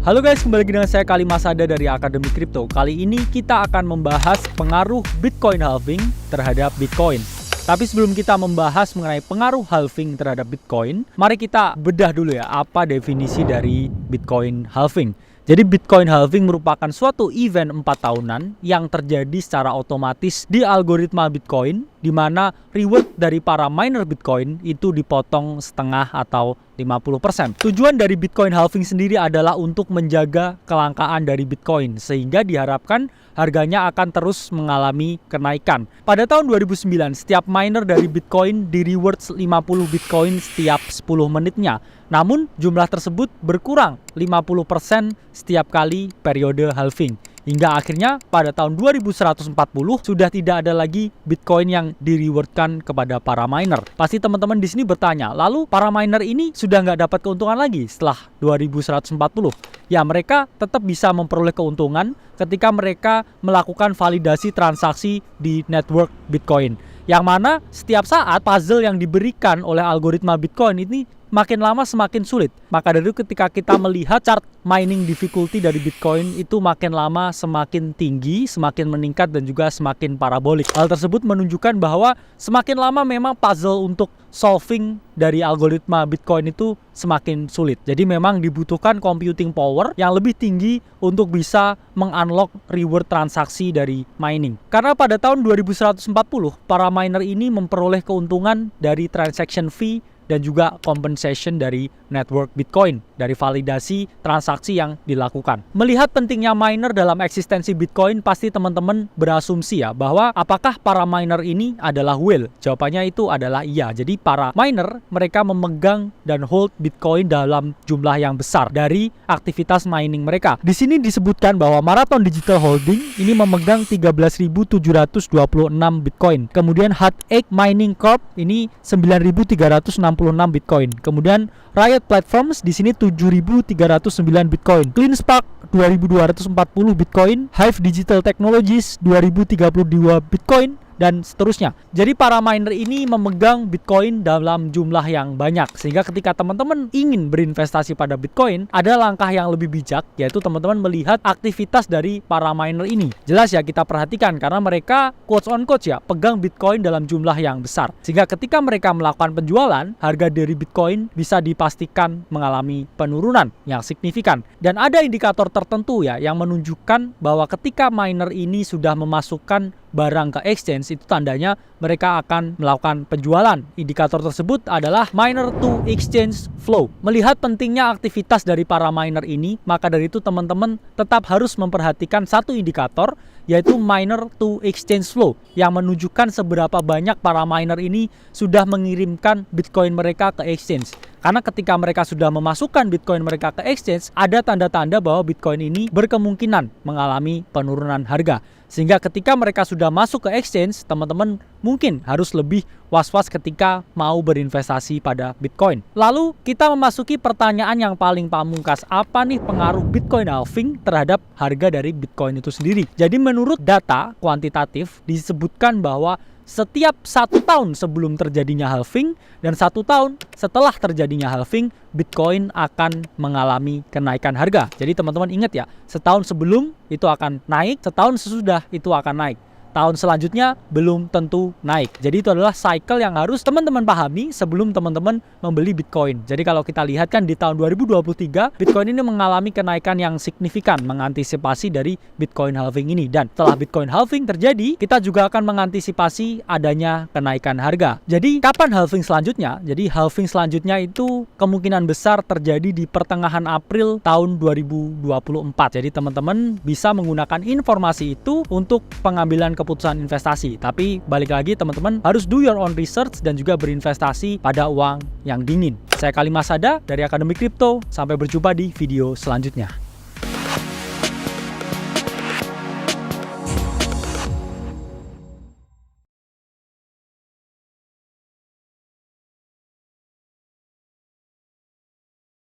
Halo guys, kembali lagi dengan saya Kali Masada dari Akademi Kripto. Kali ini kita akan membahas pengaruh Bitcoin halving terhadap Bitcoin. Tapi sebelum kita membahas mengenai pengaruh halving terhadap Bitcoin, mari kita bedah dulu ya apa definisi dari Bitcoin halving. Jadi Bitcoin halving merupakan suatu event 4 tahunan yang terjadi secara otomatis di algoritma Bitcoin, di mana reward dari para miner Bitcoin itu dipotong setengah atau 50%. Tujuan dari Bitcoin halving sendiri adalah untuk menjaga kelangkaan dari Bitcoin, sehingga diharapkan harganya akan terus mengalami kenaikan. Pada tahun 2009, setiap miner dari Bitcoin di reward 50 Bitcoin setiap 10 menitnya. Namun jumlah tersebut berkurang 50% setiap kali periode halving. Hingga akhirnya pada tahun 2140 sudah tidak ada lagi Bitcoin yang direwardkan kepada para miner. Pasti teman-teman di sini bertanya, lalu para miner ini sudah nggak dapat keuntungan lagi setelah 2140? Ya, mereka tetap bisa memperoleh keuntungan ketika mereka melakukan validasi transaksi di network Bitcoin. Yang mana setiap saat puzzle yang diberikan oleh algoritma Bitcoin ini makin lama semakin sulit. Maka dari itu ketika kita melihat chart mining difficulty dari Bitcoin itu makin lama semakin tinggi, semakin meningkat dan juga semakin parabolik. Hal tersebut menunjukkan bahwa semakin lama memang puzzle untuk solving dari algoritma Bitcoin itu semakin sulit. Jadi memang dibutuhkan computing power yang lebih tinggi untuk bisa mengunlock reward transaksi dari mining. Karena pada tahun 2140 para miner ini memperoleh keuntungan dari transaction fee dan juga compensation dari network Bitcoin, dari validasi transaksi yang dilakukan. Melihat pentingnya miner dalam eksistensi Bitcoin, pasti teman-teman berasumsi ya bahwa apakah para miner ini adalah whale? Jawabannya itu adalah iya. Jadi para miner mereka memegang dan hold Bitcoin dalam jumlah yang besar dari aktivitas mining mereka. Di sini disebutkan bahwa Marathon Digital Holding ini memegang 13.726 Bitcoin. Kemudian Hut 8 Mining Corp ini 9.366 Bitcoin. Kemudian Riot Platforms di sini 7.309 Bitcoin. CleanSpark 2.240 Bitcoin. Hive Digital Technologies 2.032 Bitcoin dan seterusnya. Jadi para miner ini memegang Bitcoin dalam jumlah yang banyak, sehingga ketika teman-teman ingin berinvestasi pada Bitcoin, ada langkah yang lebih bijak, yaitu teman-teman melihat aktivitas dari para miner ini. Jelas ya, kita perhatikan karena mereka quotes on quotes ya pegang Bitcoin dalam jumlah yang besar, sehingga ketika mereka melakukan penjualan, harga dari Bitcoin bisa dipastikan mengalami penurunan yang signifikan. Dan ada indikator tertentu ya yang menunjukkan bahwa ketika miner ini sudah memasukkan barang ke exchange, itu tandanya mereka akan melakukan penjualan. Indikator tersebut adalah miner to exchange flow. Melihat pentingnya aktivitas dari para miner ini, maka dari itu teman-teman tetap harus memperhatikan satu indikator, yaitu miner to exchange flow, yang menunjukkan seberapa banyak para miner ini sudah mengirimkan Bitcoin mereka ke exchange. Karena ketika mereka sudah memasukkan Bitcoin mereka ke exchange, ada tanda-tanda bahwa Bitcoin ini berkemungkinan mengalami penurunan harga. Sehingga ketika mereka sudah masuk ke exchange, teman-teman mungkin harus lebih was-was ketika mau berinvestasi pada Bitcoin. Lalu kita memasuki pertanyaan yang paling pamungkas. Apa nih pengaruh Bitcoin halving terhadap harga dari Bitcoin itu sendiri? Jadi menurut data kuantitatif disebutkan bahwa setiap 1 tahun sebelum terjadinya halving dan 1 tahun setelah terjadinya halving, Bitcoin akan mengalami kenaikan harga. Jadi teman-teman ingat ya, setahun sebelum itu akan naik, setahun sesudah itu akan naik. Tahun selanjutnya belum tentu naik. Jadi itu adalah cycle yang harus teman-teman pahami sebelum teman-teman membeli Bitcoin. Jadi kalau kita lihat kan di tahun 2023, Bitcoin ini mengalami kenaikan yang signifikan mengantisipasi dari Bitcoin halving ini. Dan setelah Bitcoin halving terjadi, kita juga akan mengantisipasi adanya kenaikan harga. Jadi kapan halving selanjutnya? Jadi halving selanjutnya itu kemungkinan besar terjadi di pertengahan April tahun 2024. Jadi teman-teman bisa menggunakan informasi itu untuk pengambilan keputusan investasi. Tapi balik lagi teman-teman harus do your own research dan juga berinvestasi pada uang yang dingin. Saya Kali Masada dari Akademi Kripto. Sampai berjumpa di video selanjutnya.